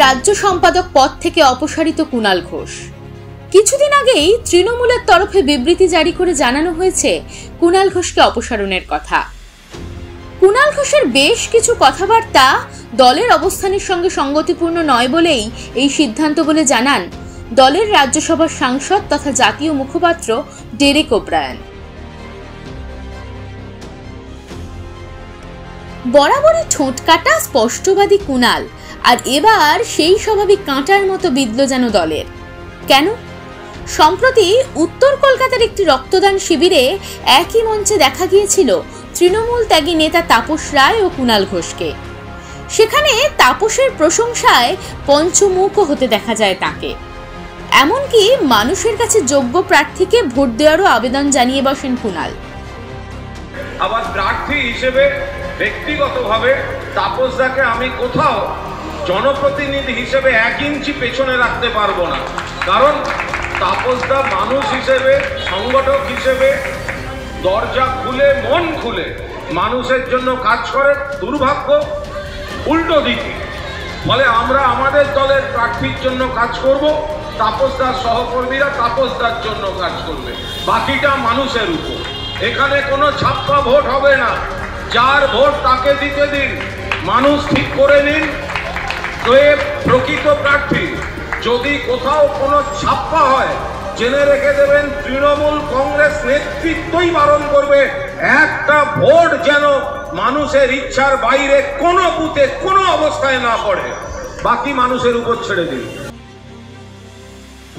রাজ্য সম্পাদক পদ থেকে অপসারিত কুণাল ঘোষ। কিছুদিন আগেই তৃণমূলের তরফে বিবৃতি জারি করে জানানো হয়েছে কুণাল ঘোষকে অপসারণের কথা। কুণাল ঘোষের বেশ কিছু কথাবার্তা দলের অবস্থানের সঙ্গে সঙ্গতিপূর্ণ নয় বলেই এই সিদ্ধান্ত বলে জানান দলের রাজ্যসভার সাংসদ তথা জাতীয় মুখপাত্র ডেরেক ওব্রায়ান। বরাবরই ঠোঁট কাটা স্পষ্টবাদী কুণাল আর এবার সেই স্বাভাবিক কাঁটার মতো বিঁধল যেন দলের। কেন? সম্প্রতি উত্তর কলকাতার একটি রক্তদান শিবিরে একই মঞ্চে দেখা গিয়েছিল তৃণমূল ত্যাগী নেতা তাপস রায় ও কুণাল ঘোষকে। সেখানে তাপসের প্রশংসায় পঞ্চমুখও হতে দেখা যায় তাকে। এমনকি মানুষের কাছে যোগ্য প্রার্থীকে ভোট দেওয়ারও আবেদন জানিয়ে বসেন কুণাল। আবার প্রার্থী হিসেবে ব্যক্তিগতভাবে তাপসদাকে আমি কোথাও জনপ্রতিনিধি হিসেবে 1 ইঞ্চি পেছনে রাখতে পারবো না, কারণ তাপসদা মানুষ হিসেবে, সংগঠক হিসেবে দরজা খুলে মন খুলে মানুষের জন্য কাজ করে। দুর্ভাগ্য উল্টো দিকে, ফলে আমরা আমাদের দলের প্রার্থীর জন্য কাজ করব, তাপসদার সহকর্মীরা তাপসদার জন্য কাজ করবে, বাকিটা মানুষের উপর। এখানে কোনো ছাপ্পা ভোট হবে না, যার ভোট তাকে দিতে দিন, মানুষ ঠিক করে নিন কে প্রকৃত প্রার্থী। যদি কোথাও কোনো ছাপ্পা হয় জেনে রেখে দেবেন, তৃণমূল কংগ্রেস নেতৃত্বই বারণ করবে একটা ভোট যেন মানুষের ইচ্ছার বাইরে কোনো বুথে কোনো অবস্থায় না পড়ে, বাকি মানুষের উপর ছেড়ে দিন।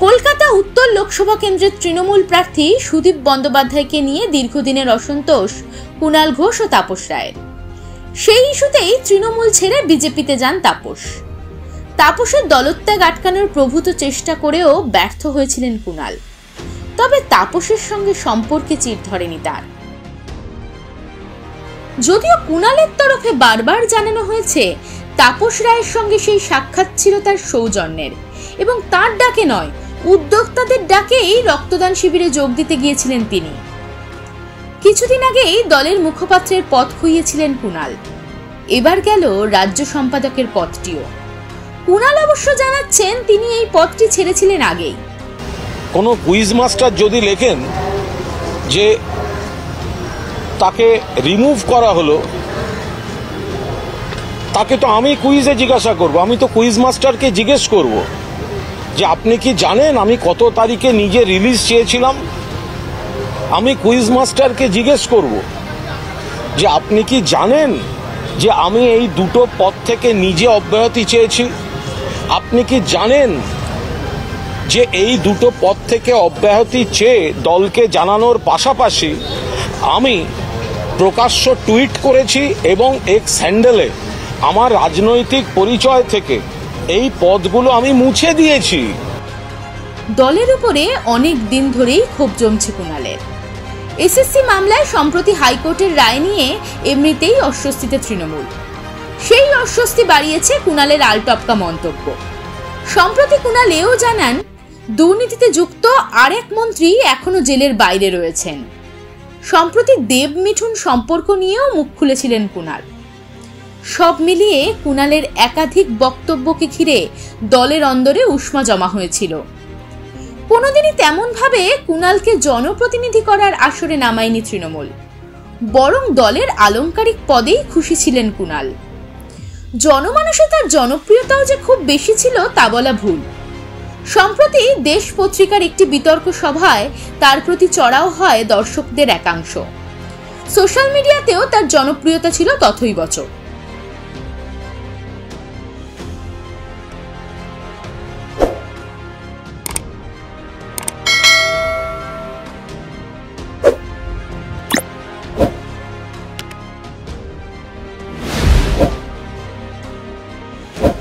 কলকাতা উত্তর লোকসভা কেন্দ্রের তৃণমূল প্রার্থী সুদীপ বন্দ্যোপাধ্যায়কে নিয়ে দীর্ঘদিনের অসন্তোষ কুণাল ঘোষ ও তাপস রায়ের। সেই ইস্যুতেই তৃণমূল ছেড়ে বিজেপিতে যান তাপস। তাপসের দলত্যাগ আটকানোর প্রভূত চেষ্টা করেও ব্যর্থ হয়েছিলেন কুণাল। তবে তাপসের সঙ্গে সম্পর্কে চির ধরেনি তার। যদিও কুণালের তরফে বারবার জানানো হয়েছে তাপস রায়ের সঙ্গে সেই সাক্ষাৎ ছিল তার সৌজন্যের এবং তার ডাকে নয়, উদ্যোক্তাদের ডাকেই রক্তদান শিবিরে যোগ দিতে গিয়েছিলেন তিনি। কিছুদিন আগেই দলের মুখপাত্রের পদ খুইয়েছিলেন কুণাল। এবার গেল রাজ্য সম্পাদকের পদটিও। কুণাল অবশ্য জানাচ্ছেন তিনি এই পদটি ছেড়েছিলেন আগেই। কোনো কুইজ মাস্টার যদি লেখেন যে তাকে রিমুভ করা হলো, তাকে তো আমি কুইজে জিজ্ঞাসা করব। আমি তো কুইজ মাস্টারকে জিজ্ঞেস করব যে আপনি কি জানেন আমি কত তারিখে নিজে রিলিজ চেয়েছিলাম। আমি কুইজ মাস্টারকে জিজ্ঞেস করব যে আপনি কি জানেন যে আমি এই দুটো পদ থেকে নিজে অব্যাহতি চেয়েছি। আপনি কি জানেন যে এই দুটো পদ থেকে অব্যাহতি চেয়ে দলকে জানানোর পাশাপাশি আমি প্রকাশ্য টুইট করেছি এবং এক্স হ্যান্ডেলে আমার রাজনৈতিক পরিচয় থেকে এই পদগুলো আমি মুছে দিয়েছি। দলের উপরে অনেক দিন ধরেই ক্ষোভ জমছে কুণালের। এসএসসি মামলায় সম্প্রতি হাইকোর্টের রায় নিয়ে এমনিতেই অস্বস্তিতে তৃণমূল। সেই অস্বস্তি বাড়িয়েছে কুণালের আলটপকা মন্তব্য। সম্প্রতি কুণাল এও জানান দুর্নীতিতে যুক্ত আরেক মন্ত্রী এখনো জেলের বাইরে রয়েছেন। সম্প্রতি দেব মিঠুন সম্পর্ক নিয়েও মুখ খুলেছিলেন কুণাল। সব মিলিয়ে কুণালের একাধিক বক্তব্যকে ঘিরে দলের অন্দরে উষ্মা জমা হয়েছিল। কোনোদিনই তেমন ভাবে কুণালকে জনপ্রতিনিধি করার আসরে নামায়নি তৃণমূল, বরং দলের আলংকারিক পদেই খুশি ছিলেন কুণাল। জনমানসে তার জনপ্রিয়তাও যে খুব বেশি ছিল তা বলা ভুল। সম্প্রতি দেশ পত্রিকার একটি বিতর্ক সভায় তার প্রতি চড়াও হয় দর্শকদের একাংশ। সোশ্যাল মিডিয়াতেও তার জনপ্রিয়তা ছিল তথৈবচ।